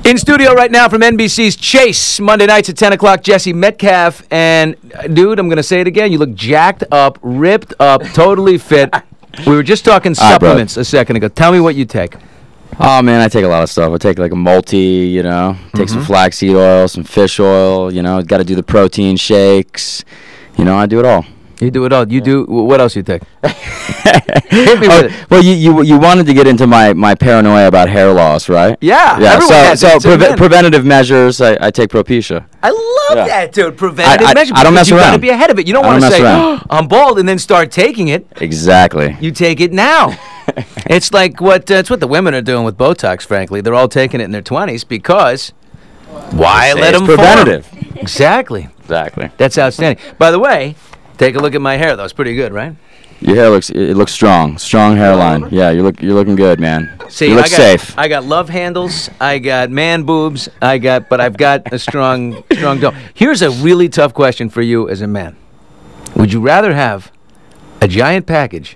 In studio right now from NBC's Chase, Monday nights at 10 o'clock, Jesse Metcalfe. And, dude, I'm going to say it again. You look jacked up, ripped up, totally fit. We were just talking supplements a second ago. Tell me what you take. Oh, man, I take a lot of stuff. I take like a multi, take some flaxseed oil, some fish oil, got to do the protein shakes. I do it all. You do it all. You do. What else you take? Hit me with it. Well, you wanted to get into my paranoia about hair loss, right? Yeah. So preventative measures. I take Propecia. I love that, dude. Preventative measures. I don't mess around. You got to be ahead of it. You don't want to say, I'm bald, and then start taking it. Exactly. You take it now. It's like it's what the women are doing with Botox. Frankly, they're all taking it in their 20s because why let them preventative? Form? Exactly. That's outstanding. By the way. Take a look at my hair, though. It's pretty good, right? Your hair looks strong hairline. Yeah, you're looking good, man. See, you look safe. I got love handles. I got man boobs. But I've got a strong dome. Here's a really tough question for you as a man. Would you rather have a giant package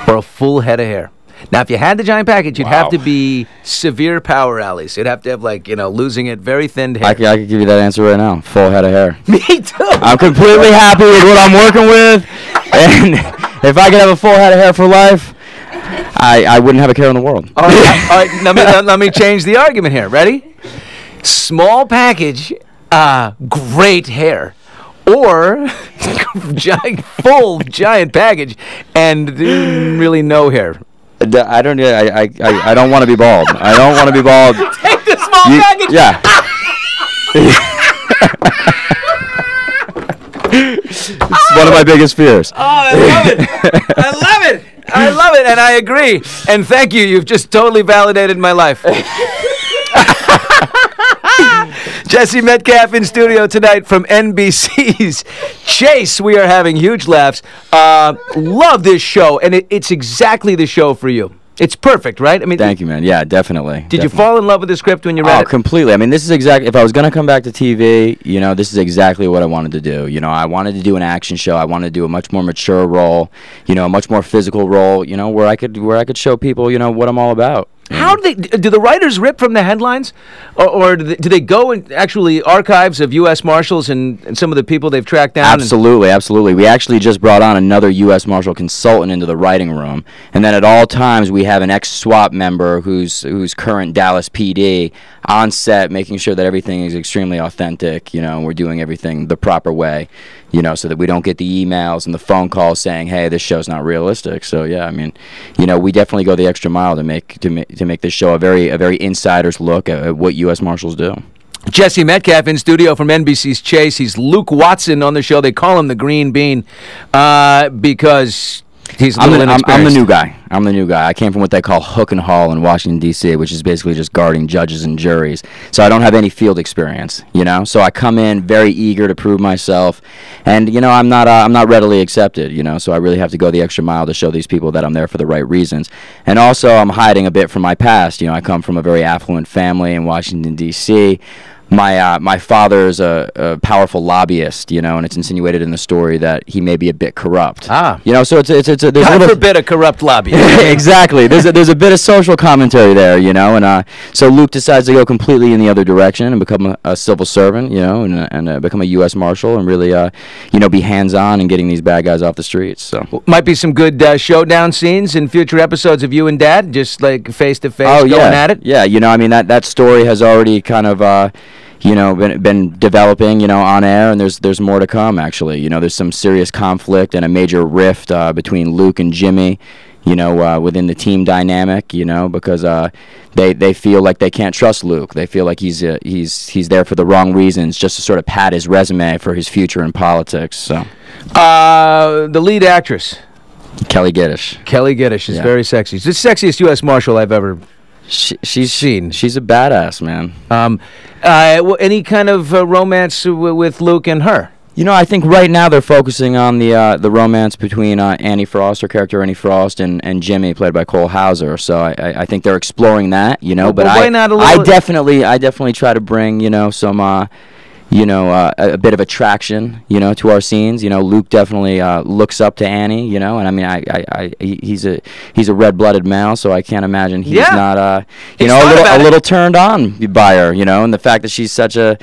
or a full head of hair? Now, if you had the giant package, you'd have to be severe power alleys. You'd have to have, losing it, very thin hair. I could give you that answer right now. Full head of hair. Me too. I'm completely happy with what I'm working with. And if I could have a full head of hair for life, I wouldn't have a care in the world. All right. Let me change the argument here. Ready? Small package, great hair. Or giant package and really no hair. I don't want to be bald. I don't want to be bald. Take the small package. Yeah. It's one of my biggest fears. Oh, I love it. I love it, and I agree. And thank you. You've just totally validated my life. Jesse Metcalfe in studio tonight from NBC's Chase. We are having huge laughs. Love this show, and it's exactly the show for you. It's perfect, right? I mean, thank you, man. Yeah, definitely. Did you fall in love with the script when you read it? Oh, completely. I mean, this is exactly. If I was going to come back to TV, this is exactly what I wanted to do. I wanted to do an action show. I wanted to do a much more mature role. A much more physical role. Where I could show people, what I'm all about. How do the writers rip from the headlines, or do they go in actually archives of U.S. Marshals and some of the people they've tracked down? Absolutely. We actually just brought on another U.S. Marshal consultant into the writing room, and then at all times we have an ex-SWAT member who's current Dallas PD on set, making sure that everything is extremely authentic. We're doing everything the proper way. So that we don't get the emails and the phone calls saying, "Hey, this show's not realistic." So yeah, I mean, we definitely go the extra mile to make this show a very insider's look at what U.S. Marshals do. Jesse Metcalfe in studio from NBC's Chase. He's Luke Watson on the show. They call him the Green Bean because he's a little inexperienced. I'm the new guy. I came from what they call Hook and Hall in Washington, D.C., which is basically just guarding judges and juries. So I don't have any field experience, So I come in very eager to prove myself, and I'm not readily accepted, So I really have to go the extra mile to show these people that I'm there for the right reasons. And also, I'm hiding a bit from my past. I come from a very affluent family in Washington, D.C. My father is a powerful lobbyist, and it's insinuated in the story that he may be a bit corrupt. So there's God forbid a corrupt lobbyist. Exactly. There's a bit of social commentary there, and so Luke decides to go completely in the other direction and become a civil servant, and become a U.S. Marshal and really, be hands-on in getting these bad guys off the streets. So might be some good showdown scenes in future episodes of you and Dad, just like face to face going at it. Yeah, that story has already kind of. Been developing, on air, and there's more to come, actually. There's some serious conflict and a major rift between Luke and Jimmy, within the team dynamic, because they feel like they can't trust Luke. They feel like he's there for the wrong reasons, just to sort of pad his resume for his future in politics. So, the lead actress, Kelly Giddish. Kelly Giddish is very sexy. She's the sexiest U.S. Marshal I've ever she's seen. She's a badass, man. Any kind of romance with Luke and her? I think right now they're focusing on the romance between Annie Frost, her character Annie Frost, and Jimmy, played by Cole Hauser. So I think they're exploring that, but why not a little? I definitely try to bring, some a bit of attraction, to our scenes. Luke definitely looks up to Annie, and I mean, he's a red-blooded male, so I can't imagine he's not, a little turned on by her, and the fact that she's such a,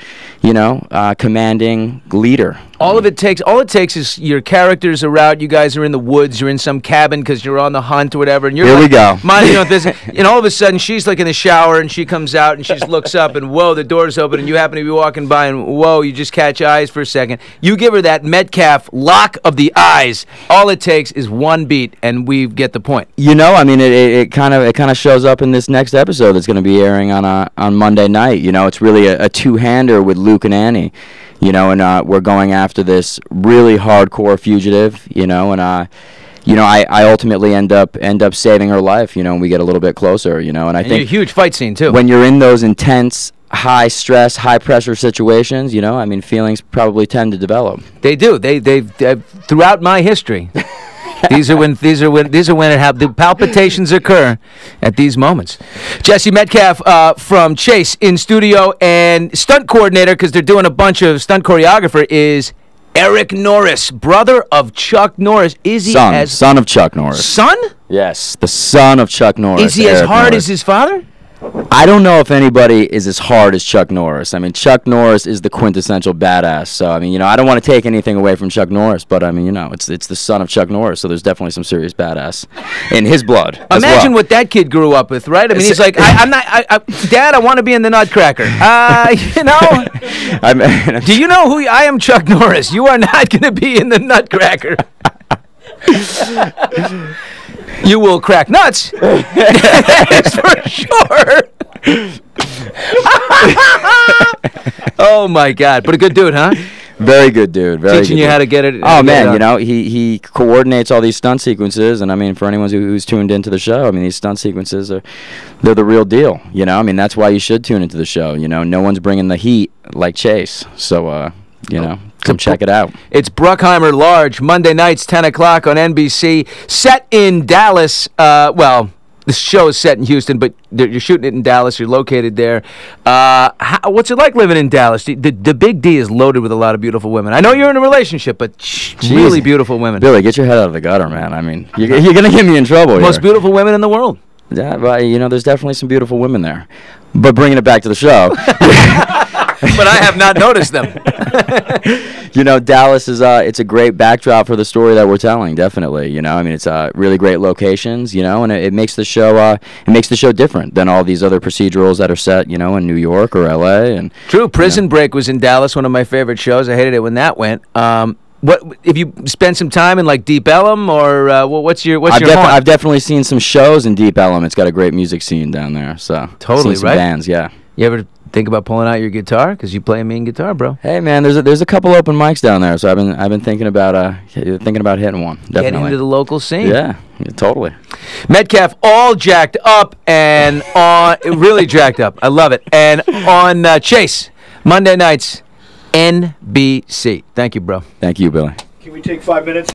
commanding leader. All it takes is your characters are out, you guys are in the woods, you're in some cabin because you're on the hunt or whatever, and you're Here we go. minding your own business, and all of a sudden she's like in the shower and she comes out and she looks up and whoa, the door's open and you happen to be walking by and whoa, you just catch eyes for a second. You give her that Metcalfe lock of the eyes. All it takes is one beat and we get the point. I mean, it kind of shows up in this next episode that's going to be airing on Monday night. It's really a two-hander with Luke and Annie. And we're going after this really hardcore fugitive, and I ultimately end up saving her life, and we get a little bit closer, and I think a huge fight scene too. When you're in those intense, high stress, high pressure situations, I mean, feelings probably tend to develop. They do. They've throughout my history. These are when the palpitations occur at these moments. Jesse Metcalfe from Chase in studio, and stunt coordinator, because they're doing a bunch of stunt choreographer, is Eric Norris, brother of Chuck Norris. Is he son of Chuck Norris? Son? Yes, the son of Chuck Norris. Is he as hard as his father? I don't know if anybody is as hard as Chuck Norris. I mean, Chuck Norris is the quintessential badass. So, I mean, I don't want to take anything away from Chuck Norris, but I mean, it's the son of Chuck Norris, so there's definitely some serious badass in his blood. Imagine what that kid grew up with, right? I mean, he's like, Dad, I want to be in the Nutcracker. Do you know who I am, Chuck Norris? You are not going to be in the Nutcracker. You will crack nuts. That's for sure. Oh my God! But a good dude, huh? Very good dude. Teaching you how to get it. Oh man, he coordinates all these stunt sequences, and I mean, for anyone who's tuned into the show, I mean, these stunt sequences they're the real deal. I mean, that's why you should tune into the show. No one's bringing the heat like Chase. So come check it out. It's Bruckheimer Large, Monday nights, 10 o'clock on NBC. Set in Dallas. The show is set in Houston, but you're shooting it in Dallas. You're located there. What's it like living in Dallas? The Big D is loaded with a lot of beautiful women. I know you're in a relationship, but really beautiful women. Billy, get your head out of the gutter, man. I mean, you're going to get me in trouble here. Most beautiful women in the world. Yeah, well, there's definitely some beautiful women there. But bringing it back to the show. But I have not noticed them. Dallas is it's a great backdrop for the story that we're telling. Definitely, I mean, it's really great locations, and it makes the show different than all these other procedurals that are set, in New York or L.A. And true, Prison Break was in Dallas, one of my favorite shows. I hated it when that went. What if you spend some time in like Deep Ellum or what's your haunt? I've definitely seen some shows in Deep Ellum. It's got a great music scene down there. So totally seen some right. Bands, yeah. You ever think about pulling out your guitar because you play a mean guitar, bro? Hey man, there's a couple open mics down there, so I've been thinking about hitting one. Definitely. Getting into the local scene. Yeah, totally. Metcalfe all jacked up and really jacked up. I love it. And on Chase Monday nights. NBC. Thank you, bro. Thank you, Billy. Can we take 5 minutes?